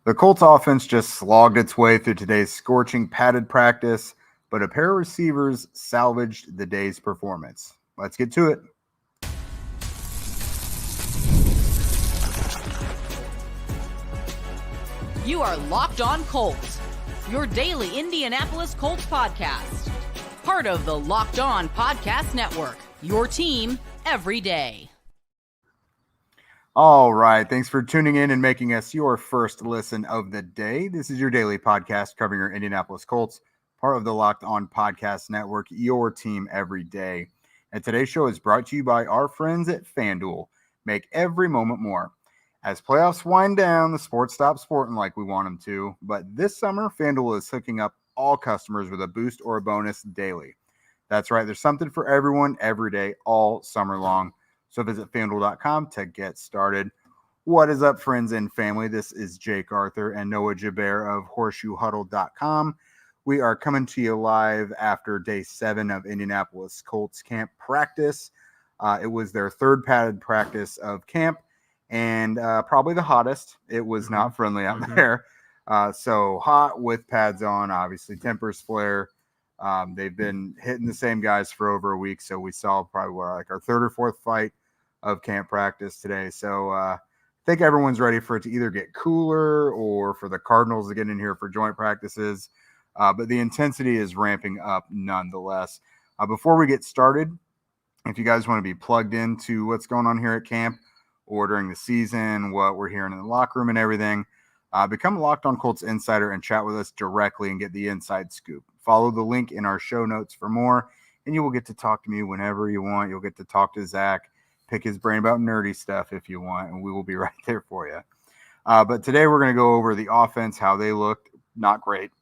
The Colts offense just slogged its way through today's scorching padded practice, but a pair of receivers salvaged the day's performance. Let's get to it. You are Locked On Colts, your daily Indianapolis Colts podcast. Part of the Locked On Podcast Network, your team every day. All right. Thanks for tuning in and making us your first listen of the day. This is your daily podcast covering your Indianapolis Colts, part of the Locked On Podcast Network, your team every day. And today's show is brought to you by our friends at FanDuel. Make every moment more. As playoffs wind down, the sports stop sporting like we want them to. But this summer, FanDuel is hooking up all customers with a boost or a bonus daily. That's right. There's something for everyone every day, all summer long. So visit FanDuel.com to get started. What is up, friends and family? This is Jake Arthur and Noah Jabert of HorseshoeHuddle.com. We are coming to you live after day 7 of Indianapolis Colts camp practice. It was their third padded practice of camp and probably the hottest. It was not friendly out there. So hot with pads on, obviously tempers flare. They've been hitting the same guys for over a week. So we saw probably our third or fourth fight of camp practice today. So I think everyone's ready for it to either get cooler or for the Cardinals to get in here for joint practices. But the intensity is ramping up nonetheless. Before we get started, if you guys want to be plugged into what's going on here at camp or during the season, what we're hearing in the locker room and everything, become a Locked On Colts insider and chat with us directly and get the inside scoop. Follow the link in our show notes for more, and you will get to talk to me whenever you want. You'll get to talk to Zach, pick his brain about nerdy stuff if you want, and we will be right there for you. But today we're going to go over the offense, how they looked. Not great.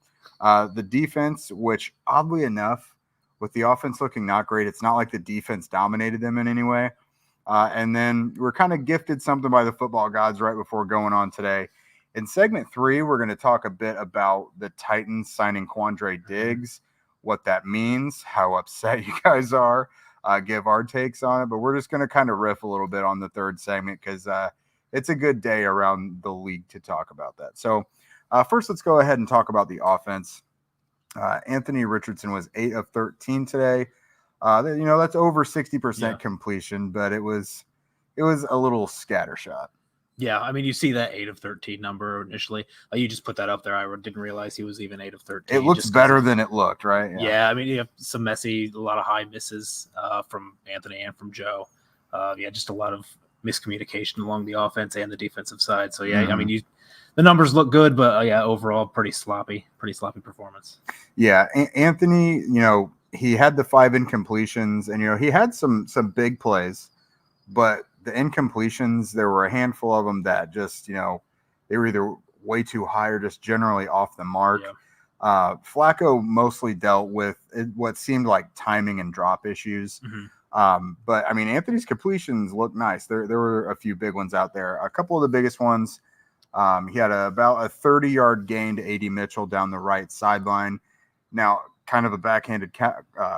The defense, which oddly enough, with the offense looking not great, it's not like the defense dominated them in any way. And then we're kind of gifted something by the football gods right before going on today. In segment 3, we're going to talk a bit about the Titans signing Quandre Diggs, what that means, how upset you guys are, give our takes on it. But we're just going to kind of riff a little bit on the third segment because it's a good day around the league to talk about that. So first, let's go ahead and talk about the offense. Anthony Richardson was 8 of 13 today. That's over 60% completion, but it was a little scattershot. Yeah, I mean, you see that 8 of 13 number initially. You just put that up there. I didn't realize he was even 8 of 13. It looks better than it looked, right? Yeah, I mean, you have some messy, a lot of high misses from Anthony and from Joe. Just a lot of miscommunication along the offense and the defensive side. So, I mean, the numbers look good, but, overall pretty sloppy performance. Yeah, Anthony, he had the 5 incompletions, and, he had some big plays, but the incompletions, there were a handful of them that just, they were either way too high or just generally off the mark. Yeah. Flacco mostly dealt with what seemed like timing and drop issues. But, I mean, Anthony's completions looked nice. There were a few big ones out there. A couple of the biggest ones, he had about a 30-yard gain to A.D. Mitchell down the right sideline. Now, kind of a backhanded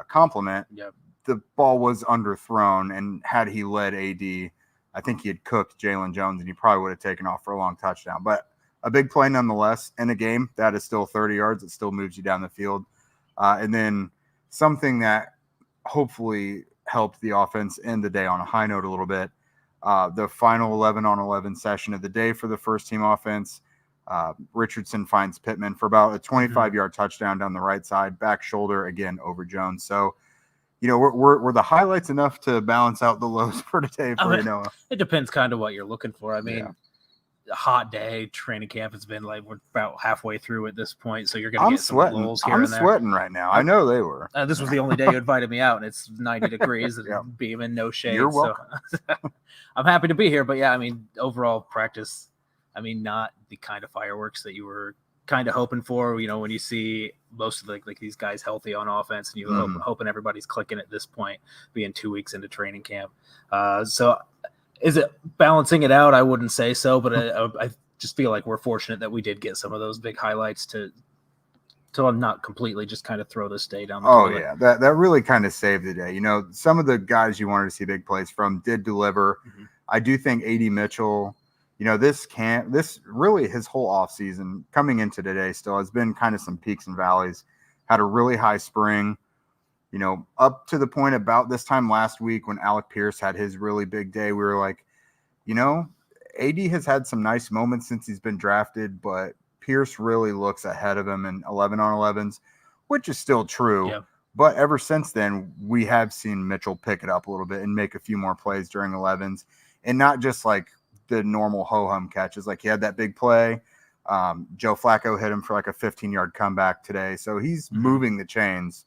compliment. Yep. The ball was underthrown, and had he led AD, I think he had cooked Jalen Jones, and he probably would have taken off for a long touchdown. But a big play nonetheless in a game that is still 30 yards. It still moves you down the field. And then something that hopefully helped the offense end the day on a high note a little bit, the final 11-on-11 session of the day for the first-team offense, Richardson finds Pittman for about a 25-yard touchdown down the right side, back shoulder, again, over Jones. So, we're the highlights enough to balance out the lows for today for Noah. It depends kind of what you're looking for. I mean, a hot day, training camp has been we're about halfway through at this point, so you're going to get some lulls here and there. I'm sweating right now. I know they were. This was the only day you invited me out, and it's 90 degrees and beaming, no shade. You're welcome. So I'm happy to be here, but I mean, overall practice, not the kind of fireworks that you were kind of hoping for, when you see most of like these guys healthy on offense and you hoping everybody's clicking at this point, being 2 weeks into training camp. So is it balancing it out? I wouldn't say so, but I just feel like we're fortunate that we did get some of those big highlights to not completely just kind of throw this day down the toilet. Yeah, that really kind of saved the day. Some of the guys you wanted to see big plays from did deliver. I do think A.D. Mitchell, this really his whole offseason coming into today still has been kind of some peaks and valleys. Had a really high spring, up to the point about this time last week when Alec Pierce had his really big day. We were like, AD has had some nice moments since he's been drafted, but Pierce really looks ahead of him in 11 on 11s, which is still true. Yeah. But ever since then, we have seen Mitchell pick it up a little bit and make a few more plays during 11s, and not just like the normal ho-hum catches. Like he had that big play. Joe Flacco hit him for like a 15-yard comeback today. So he's moving the chains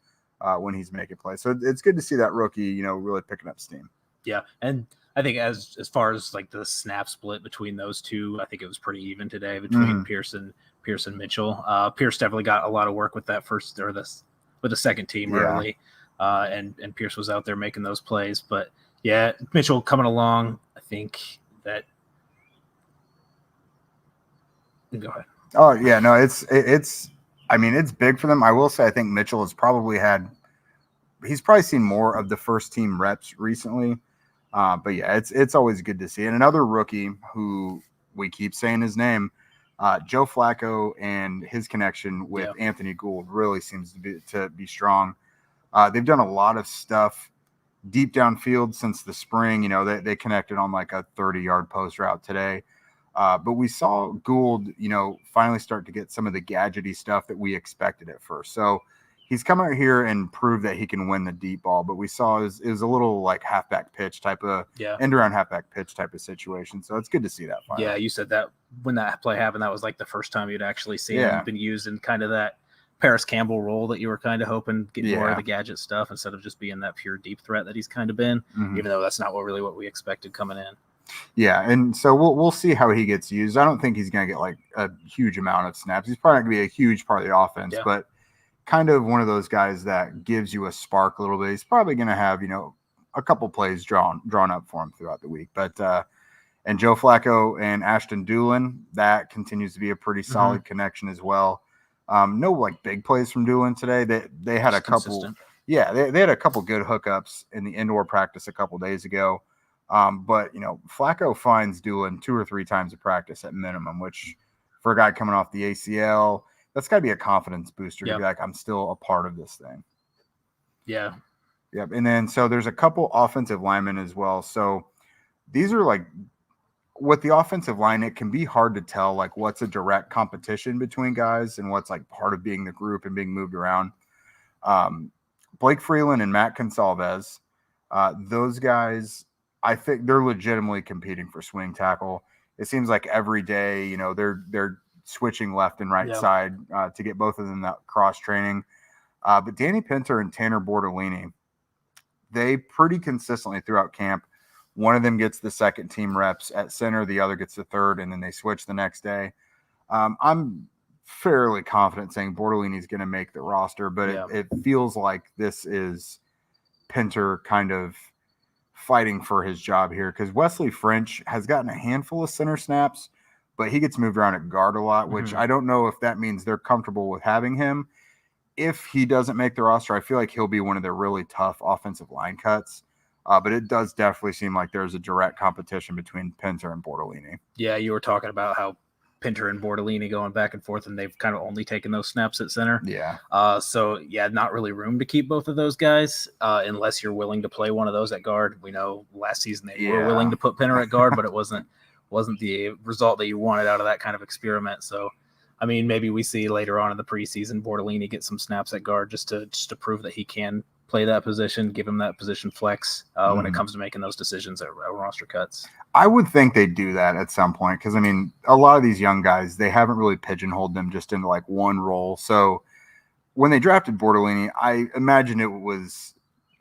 when he's making plays. So it's good to see that rookie, really picking up steam. Yeah. And I think as far as like the snap split between those two, I think it was pretty even today between Pierce and Mitchell. Pierce definitely got a lot of work with that with the second team early. And Pierce was out there making those plays. But yeah, Mitchell coming along, I think that. Go ahead. Oh yeah, no, it's big for them. I will say, I think Mitchell has he's probably seen more of the first team reps recently. But yeah, it's always good to see. And another rookie who we keep saying his name, Joe Flacco, and his connection with Anthony Gould really seems to be strong. They've done a lot of stuff deep downfield since the spring. They connected on like a 30-yard post route today. But we saw Gould, finally start to get some of the gadgety stuff that we expected at first. So he's come out here and proved that he can win the deep ball. But we saw it was a little like halfback pitch type of end around halfback pitch type of situation. So it's good to see that. Finally. Yeah, you said that when that play happened, that was like the first time you'd actually seen him been used in kind of that Paris Campbell role that you were kind of hoping get more of the gadget stuff instead of just being that pure deep threat that he's kind of been, even though that's not what we expected coming in. Yeah, and so we'll see how he gets used. I don't think he's going to get like a huge amount of snaps. He's probably not going to be a huge part of the offense, but kind of one of those guys that gives you a spark a little bit. He's probably going to have, a couple plays drawn up for him throughout the week. But and Joe Flacco and Ashton Doolin, that continues to be a pretty solid connection as well. No like big plays from Doolin today. They had a couple. Consistent. Yeah, they had a couple good hookups in the indoor practice a couple days ago. But Flacco finds Doolin 2 or 3 times a practice at minimum, which for a guy coming off the ACL, that's got to be a confidence booster to be like, I'm still a part of this thing. Yeah. Yep. And then so there's a couple offensive linemen as well. So these are like with the offensive line, it can be hard to tell like what's a direct competition between guys and what's like part of being the group and being moved around. Blake Freeland and Matt Consalves, those guys, I think they're legitimately competing for swing tackle. It seems like every day, they're switching left and right side to get both of them that cross training. But Danny Pinter and Tanner Bortolini, they pretty consistently throughout camp, one of them gets the second team reps at center, the other gets the third, and then they switch the next day. I'm fairly confident saying Bortolini is going to make the roster, but it feels like this is Pinter kind of fighting for his job here because Wesley French has gotten a handful of center snaps, but he gets moved around at guard a lot, which I don't know if that means they're comfortable with having him. If he doesn't make the roster, I feel like he'll be one of their really tough offensive line cuts. But it does definitely seem like there's a direct competition between Pinter and Bortolini. Yeah, you were talking about how Pinter and Bortolini going back and forth, and they've kind of only taken those snaps at center. Yeah. So not really room to keep both of those guys unless you're willing to play one of those at guard. We know last season they were willing to put Pinter at guard, but it wasn't the result that you wanted out of that kind of experiment. So, I mean, maybe we see later on in the preseason Bortolini get some snaps at guard just to prove that he can play that position, give him that position flex when it comes to making those decisions at roster cuts. I would think they'd do that at some point because, I mean, a lot of these young guys, they haven't really pigeonholed them just into like one role. So when they drafted Bortolini, I imagine it was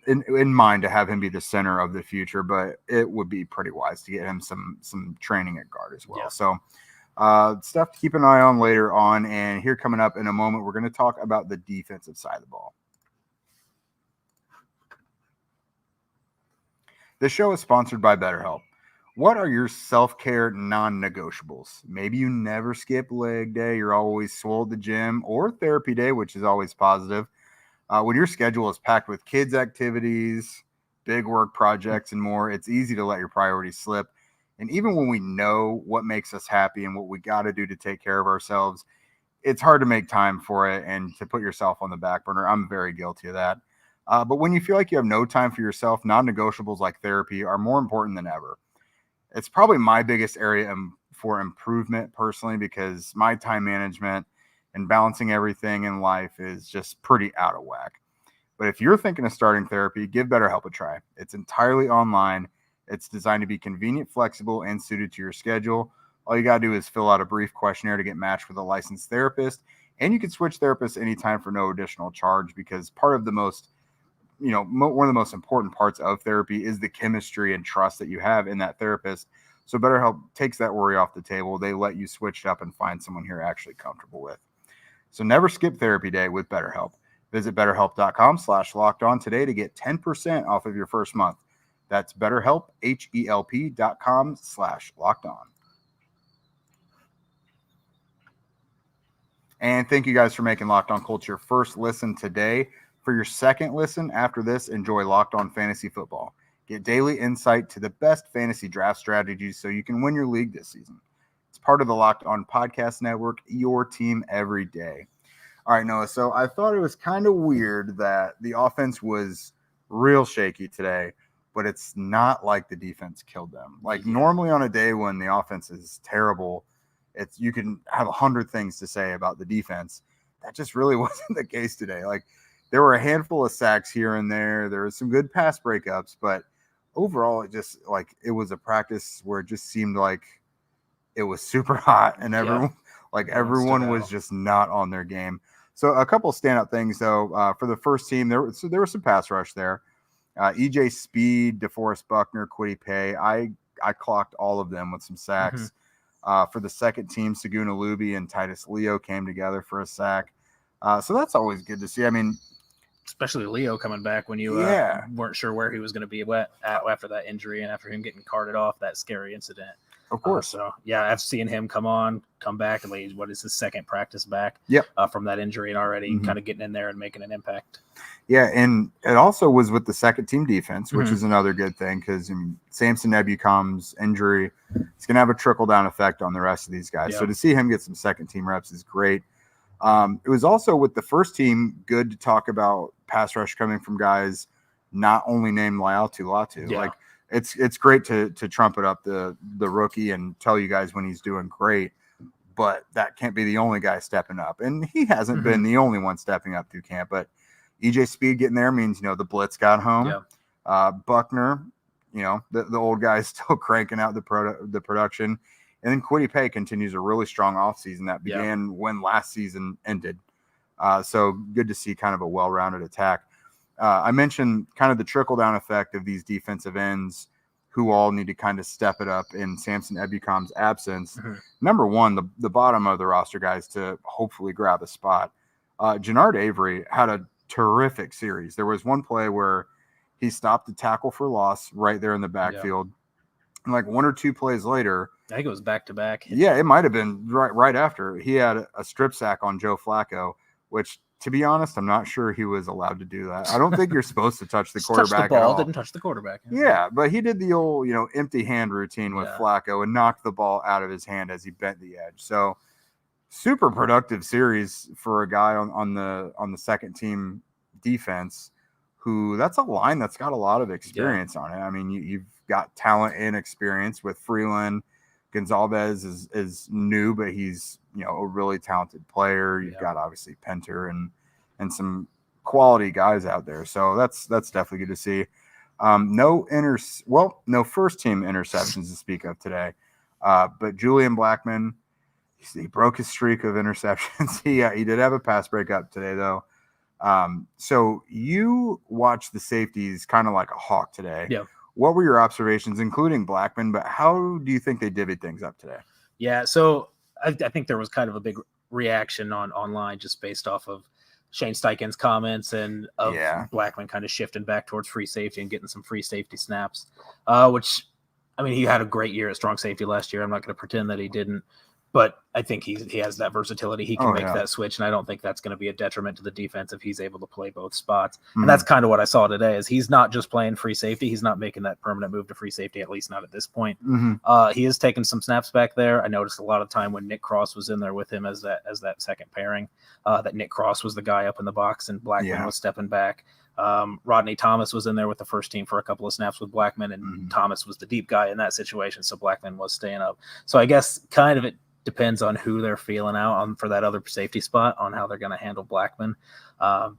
in mind to have him be the center of the future, but it would be pretty wise to get him some training at guard as well. Yeah. So stuff to keep an eye on later on. And here coming up in a moment, we're going to talk about the defensive side of the ball. This show is sponsored by BetterHelp. What are your self-care non-negotiables? Maybe you never skip leg day, you're always swole at the gym, or therapy day, which is always positive. When your schedule is packed with kids' activities, big work projects, and more, it's easy to let your priorities slip. And even when we know what makes us happy and what we got to do to take care of ourselves, it's hard to make time for it and to put yourself on the back burner. I'm very guilty of that. But when you feel like you have no time for yourself, non-negotiables like therapy are more important than ever. It's probably my biggest area for improvement personally, because my time management and balancing everything in life is just pretty out of whack. But if you're thinking of starting therapy, give BetterHelp a try. It's entirely online. It's designed to be convenient, flexible, and suited to your schedule. All you got to do is fill out a brief questionnaire to get matched with a licensed therapist. And you can switch therapists anytime for no additional charge, because part of the most, one of the most important parts of therapy is the chemistry and trust that you have in that therapist. So BetterHelp takes that worry off the table. They let you switch it up and find someone you're actually comfortable with. So never skip therapy day with BetterHelp. Visit BetterHelp.com/lockedon today to get 10% off of your first month. That's BetterHelp, HELP.com/lockedon. And thank you guys for making Locked On Colts your first listen today. For your second listen after this, enjoy Locked On Fantasy Football. Get daily insight to the best fantasy draft strategies so you can win your league this season. It's part of the Locked On Podcast Network, your team every day. All right, Noah, so I thought it was kind of weird that the offense was real shaky today, but it's not like the defense killed them. Like normally on a day when the offense is terrible, you can have 100 things to say about the defense. That just really wasn't the case today. Like there were a handful of sacks here and there. There was some good pass breakups, but overall it was a practice where it just seemed like it was super hot and everyone was just not on their game. So a couple of standout things, though, for the first team, there was some pass rush there. EJ Speed, DeForest Buckner, Kwity Paye. I clocked all of them with some sacks. For the second team, Saguna Luby and Titus Leo came together for a sack. So that's always good to see. I mean, especially Leo coming back when you weren't sure where he was going to be at after that injury and after him getting carted off, that scary incident. Of course. I've seen him come back, and what is his second practice back from that injury, and already kind of getting in there and making an impact. Yeah, and it also was with the second team defense, which is another good thing, because Samson Ebukam's injury, it's going to have a trickle-down effect on the rest of these guys. So to see him get some second team reps is great. It was also with the first team good to talk about pass rush coming from guys not only named Laiatu Latu. Yeah. Like it's great to trumpet up the rookie and tell you guys when he's doing great, but that can't be the only guy stepping up. And he hasn't been the only one stepping up through camp, but EJ Speed getting there means, the blitz got home. Yeah. Buckner, the old guy's still cranking out the production. And then Kwity Paye continues a really strong offseason that began when last season ended. So good to see kind of a well-rounded attack. I mentioned kind of the trickle-down effect of these defensive ends who all need to kind of step it up in Samson Ebukam's absence. Number one, the bottom of the roster guys to hopefully grab a spot. Jannard Avery had a terrific series. There was one play where he stopped the tackle for loss right there in the backfield. And like one or two plays later, I think it was back-to-back. Yeah, it might have been right after. He had a strip sack on Joe Flacco, which, to be honest, I'm not sure he was allowed to do that. I don't think you're supposed to touch the quarterback touch the ball, at all. Didn't touch the quarterback. Yeah, but he did the old, empty hand routine with Flacco and knocked the ball out of his hand as he bent the edge. So super productive series for a guy on the second team defense who that's a line that's got a lot of experience on it. I mean, you've got talent and experience with Freeland. Gonzalez is new, but he's a really talented player. You've got obviously Penter and some quality guys out there. So that's definitely good to see. No first team interceptions to speak of today. But Julian Blackmon, he broke his streak of interceptions. He did have a pass breakup today though. So you watched the safeties kind of like a hawk today. Yeah. What were your observations, including Blackmon, but how do you think they divvied things up today? Yeah, so I think there was kind of a big reaction online just based off of Shane Steichen's comments and of Blackmon kind of shifting back towards free safety and getting some free safety snaps, which, I mean, he had a great year at strong safety last year. I'm not going to pretend that he didn't. But I think he has that versatility. He can make that switch, and I don't think that's going to be a detriment to the defense if he's able to play both spots. Mm-hmm. And that's kind of what I saw today is he's not just playing free safety. He's not making that permanent move to free safety, at least not at this point. Mm-hmm. He is taking some snaps back there. I noticed a lot of time when Nick Cross was in there with him as that second pairing, that Nick Cross was the guy up in the box and Blackman was stepping back. Rodney Thomas was in there with the first team for a couple of snaps with Blackman, and Thomas was the deep guy in that situation, so Blackman was staying up. So I guess kind of it depends on who they're feeling out on for that other safety spot on how they're going to handle Blackman. I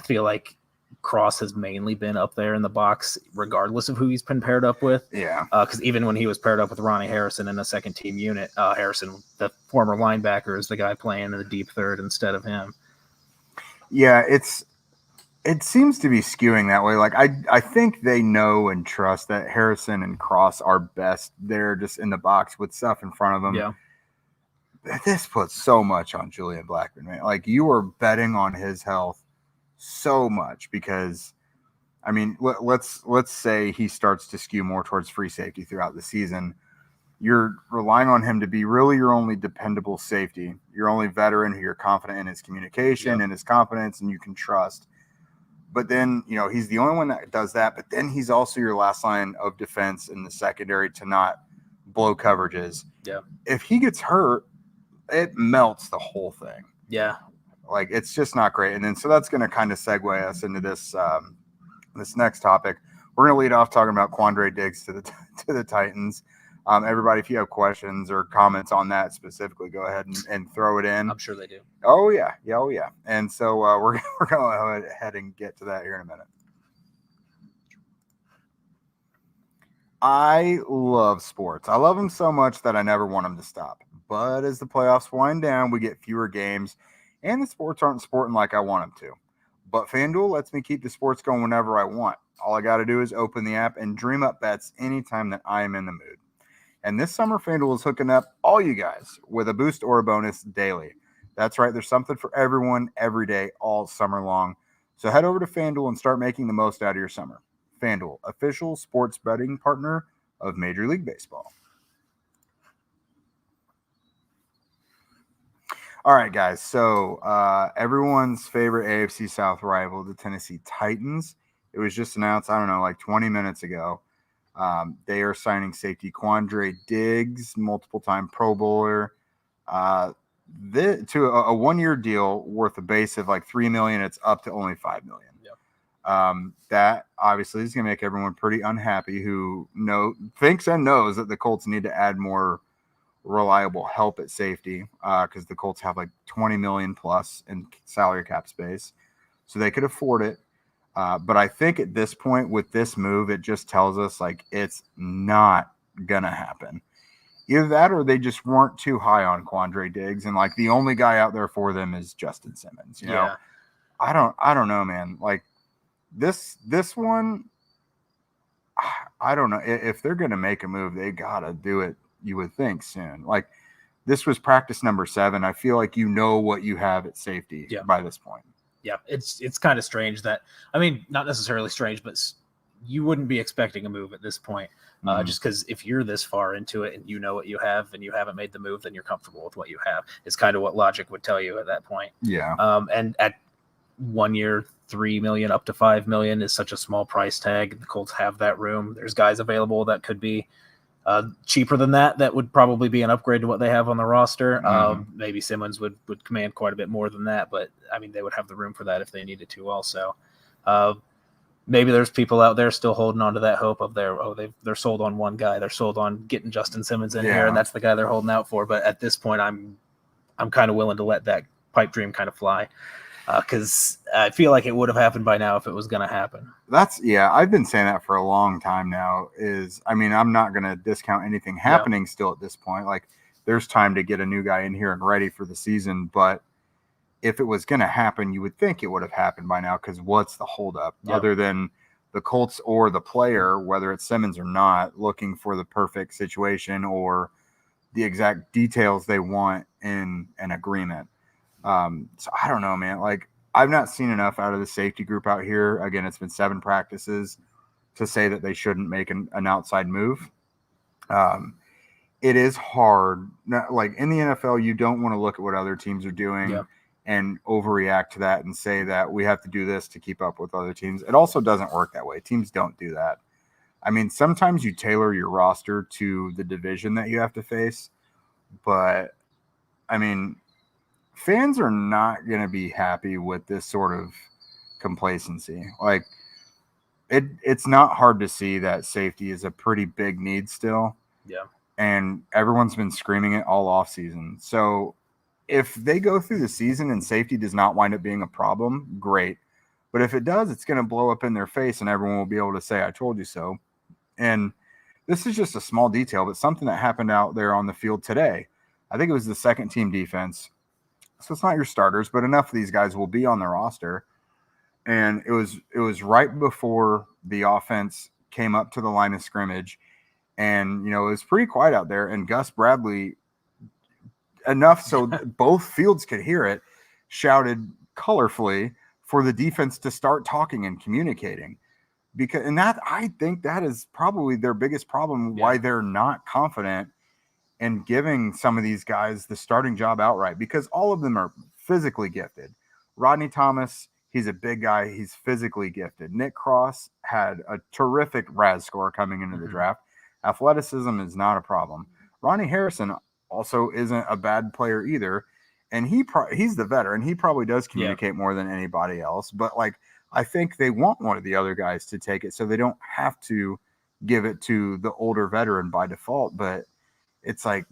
feel like Cross has mainly been up there in the box regardless of who he's been paired up with. Yeah. Because even when he was paired up with Ronnie Harrison in the second team unit, Harrison, the former linebacker, is the guy playing in the deep third instead of him. Yeah, it seems to be skewing that way. Like I think they know and trust that Harrison and Cross are best there just in the box with stuff in front of them. Yeah. This puts so much on Julian Blackman, man. Like you are betting on his health so much because, I mean, let's say he starts to skew more towards free safety throughout the season. You're relying on him to be really your only dependable safety, your only veteran who you're confident in his communication and his confidence and you can trust. But then, you know, he's the only one that does that. But then he's also your last line of defense in the secondary to not blow coverages. Yeah. If he gets hurt, it melts the whole thing. Yeah. Like, it's just not great. And then, so that's going to kind of segue us into this this next topic. We're going to lead off talking about Quandre Diggs to the Titans. Everybody, if you have questions or comments on that specifically, go ahead and throw it in. I'm sure they do. Oh, yeah. And so we're going to go ahead and get to that here in a minute. I love sports. I love them so much that I never want them to stop. But as the playoffs wind down, we get fewer games, and the sports aren't sporting like I want them to. But FanDuel lets me keep the sports going whenever I want. All I got to do is open the app and dream up bets anytime that I am in the mood. And this summer, FanDuel is hooking up all you guys with a boost or a bonus daily. That's right. There's something for everyone every day, all summer long. So head over to FanDuel and start making the most out of your summer. FanDuel, official sports betting partner of Major League Baseball. All right, guys. So everyone's favorite AFC South rival, the Tennessee Titans. It was just announced, I don't know, like 20 minutes ago. They are signing safety Quandre Diggs, multiple-time Pro Bowler, to a one-year deal worth a base of like $3 million. It's up to only $5 million. Yep. That obviously is going to make everyone pretty unhappy who thinks and knows that the Colts need to add more reliable help at safety because the Colts have like $20 million plus in salary cap space, so they could afford it. But I think at this point with this move, it just tells us like it's not gonna happen. Either that or they just weren't too high on Quandre Diggs, and like the only guy out there for them is Justin Simmons. You know, I don't know, man. Like this one, I don't know if they're gonna make a move. They gotta do it. You would think soon. Like this was practice number 7. I feel like you know what you have at safety by this point. Yeah, it's kind of strange that, I mean, not necessarily strange, but you wouldn't be expecting a move at this point. Just because if you're this far into it and you know what you have and you haven't made the move, then you're comfortable with what you have. It's kind of what logic would tell you at that point. Yeah. And at 1 year, $3 million up to $5 million is such a small price tag. The Colts have that room. There's guys available that could be cheaper than that. That would probably be an upgrade to what they have on the roster. Maybe Simmons would command quite a bit more than that, but I mean, they would have the room for that if they needed to also. Maybe there's people out there still holding on to that hope of they're sold on one guy. They're sold on getting Justin Simmons in here, and that's the guy they're holding out for. But at this point, I'm kind of willing to let that pipe dream kind of fly. Because I feel like it would have happened by now if it was going to happen. I've been saying that for a long time now. I'm not going to discount anything happening still at this point. Like, there's time to get a new guy in here and ready for the season. But if it was going to happen, you would think it would have happened by now because what's the holdup other than the Colts or the player, whether it's Simmons or not, looking for the perfect situation or the exact details they want in an agreement. So I don't know, man. Like, I've not seen enough out of the safety group out here. Again, it's been 7 practices to say that they shouldn't make an outside move. it is hard. Like in the NFL, you don't want to look at what other teams are doing and overreact to that and say that we have to do this to keep up with other teams. It also doesn't work that way. Teams don't do that. I mean, sometimes you tailor your roster to the division that you have to face, but I mean, fans are not going to be happy with this sort of complacency. Like it's not hard to see that safety is a pretty big need still. Yeah. And everyone's been screaming it all off season. So if they go through the season and safety does not wind up being a problem, great. But if it does, it's going to blow up in their face and everyone will be able to say, I told you so. And this is just a small detail, but something that happened out there on the field today. I think it was the second team defense. So it's not your starters, but enough of these guys will be on the roster. And it was right before the offense came up to the line of scrimmage. And, you know, it was pretty quiet out there. And Gus Bradley, enough so both fields could hear it, shouted colorfully for the defense to start talking and communicating. I think that is probably their biggest problem, why they're not confident in giving some of these guys the starting job outright, because all of them are physically gifted. Rodney Thomas, he's a big guy. He's physically gifted. Nick Cross had a terrific RAS score coming into the draft. Athleticism is not a problem. Ronnie Harrison also isn't a bad player either. And he's the veteran. He probably does communicate more than anybody else. But, like, I think they want one of the other guys to take it so they don't have to give it to the older veteran by default. But it's like,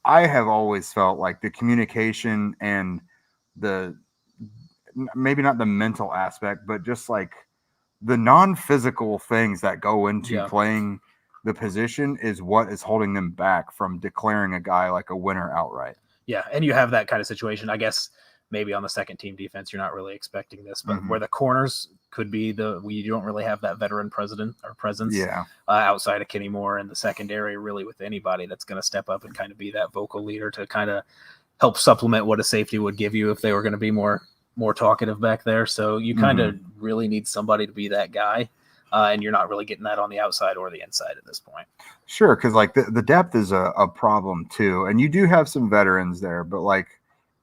I have always felt like the communication and the maybe not the mental aspect, but just like the non-physical things that go into playing the position is what is holding them back from declaring a guy like a winner outright. Yeah. And you have that kind of situation, I guess. Maybe on the second team defense, you're not really expecting this, but where the corners could be you don't really have that veteran presence outside of Kenny Moore, and the secondary really with anybody that's going to step up and kind of be that vocal leader to kind of help supplement what a safety would give you if they were going to be more talkative back there. So you kind of really need somebody to be that guy. And you're not really getting that on the outside or the inside at this point. Sure. Cause like the depth is a problem too. And you do have some veterans there, but like,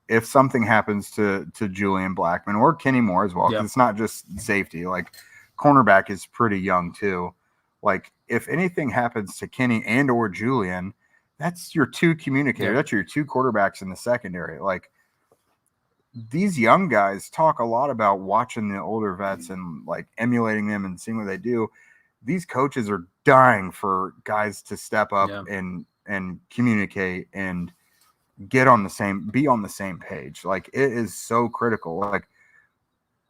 if something happens to Julian Blackmon or Kenny Moore as well, because it's not just safety, like cornerback is pretty young too. Like if anything happens to Kenny and or Julian, that's your two communicators. That's your two quarterbacks in the secondary. Like these young guys talk a lot about watching the older vets and like emulating them and seeing what they do. These coaches are dying for guys to step up and communicate and be on the same page. Like it is so critical. Like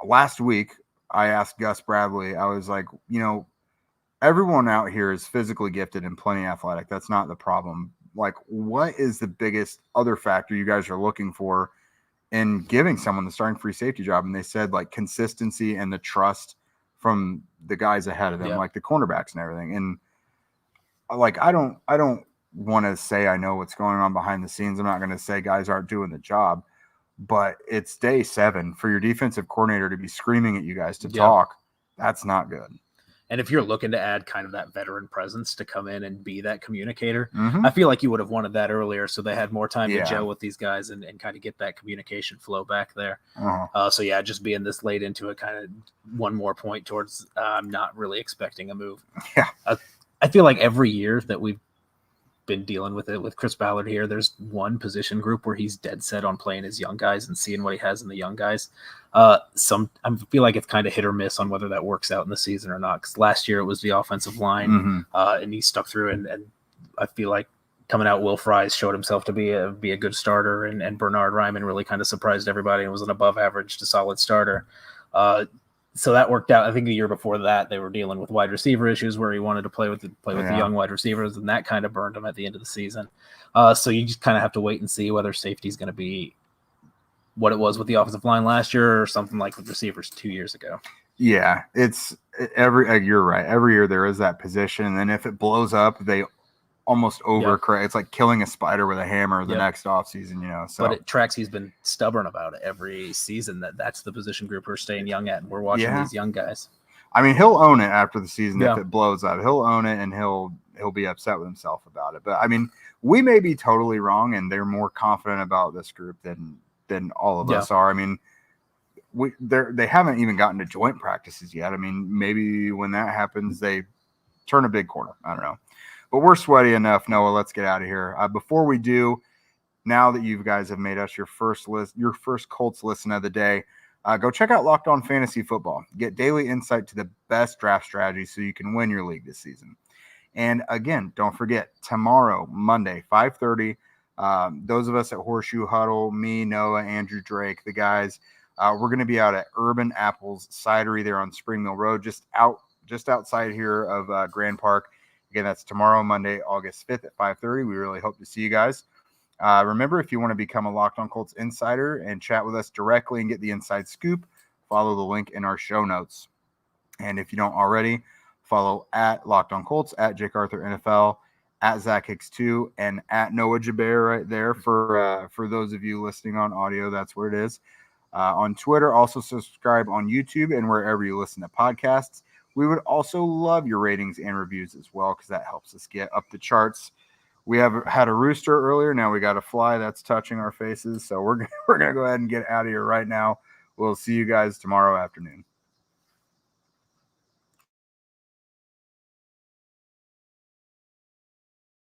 last week I asked Gus Bradley, I was like, you know, everyone out here is physically gifted and plenty athletic. That's not the problem. Like what is the biggest other factor you guys are looking for in giving someone the starting free safety job? And they said like consistency and the trust from the guys ahead of them, like the cornerbacks and everything. And like, I don't want to say I know what's going on behind the scenes. I'm not going to say guys aren't doing the job, but it's day 7 for your defensive coordinator to be screaming at you guys to talk. That's not good. And if you're looking to add kind of that veteran presence to come in and be that communicator, I feel like you would have wanted that earlier so they had more time to gel with these guys and kind of get that communication flow back there. So yeah, just being this late into it, kind of one more point towards I'm not really expecting a move. I feel like every year that we've been dealing with it with Chris Ballard here, there's one position group where he's dead set on playing his young guys and seeing what he has in the young guys. I feel like it's kind of hit or miss on whether that works out in the season or not, because last year it was the offensive line and he stuck through and I feel like coming out, Will Fries showed himself to be a good starter, and Bernard Ryman really kind of surprised everybody and was an above average to solid starter. So that worked out. I think the year before that, they were dealing with wide receiver issues where he wanted to play with the young wide receivers, and that kind of burned him at the end of the season. So you just kind of have to wait and see whether safety is going to be what it was with the offensive line last year or something like with receivers 2 years ago. Yeah, you're right. Every year there is that position, and then if it blows up, they almost overcorrect. It's like killing a spider with a hammer the next offseason, you know. So, but it tracks. He's been stubborn about it every season. That's the position group we're staying young at, and we're watching these young guys. I mean, he'll own it after the season if it blows up. He'll own it, and he'll he'll be upset with himself about it. But I mean, we may be totally wrong, and they're more confident about this group than all of us are. I mean, they haven't even gotten to joint practices yet. I mean, maybe when that happens, they turn a big corner. I don't know. But we're sweaty enough, Noah. Let's get out of here. Before we do, now that you guys have made us your first Colts listen of the day, go check out Locked On Fantasy Football. Get daily insight to the best draft strategies so you can win your league this season. And again, don't forget, tomorrow, Monday, 5:30, those of us at Horseshoe Huddle, me, Noah, Andrew Drake, the guys, we're going to be out at Urban Apples Cidery there on Spring Mill Road, just outside here of Grand Park. Again, that's tomorrow, Monday, August 5th at 5:30. We really hope to see you guys. Remember, if you want to become a Locked On Colts insider and chat with us directly and get the inside scoop, follow the link in our show notes. And if you don't already, follow at Locked On Colts, at Jake Arthur NFL, at Zach Hicks 2, and at Noah Jaber right there for those of you listening on audio. That's where it is. On Twitter, also subscribe on YouTube and wherever you listen to podcasts. We would also love your ratings and reviews as well, because that helps us get up the charts. We have had a rooster earlier. Now we got a fly that's touching our faces. So we're going to go ahead and get out of here right now. We'll see you guys tomorrow afternoon.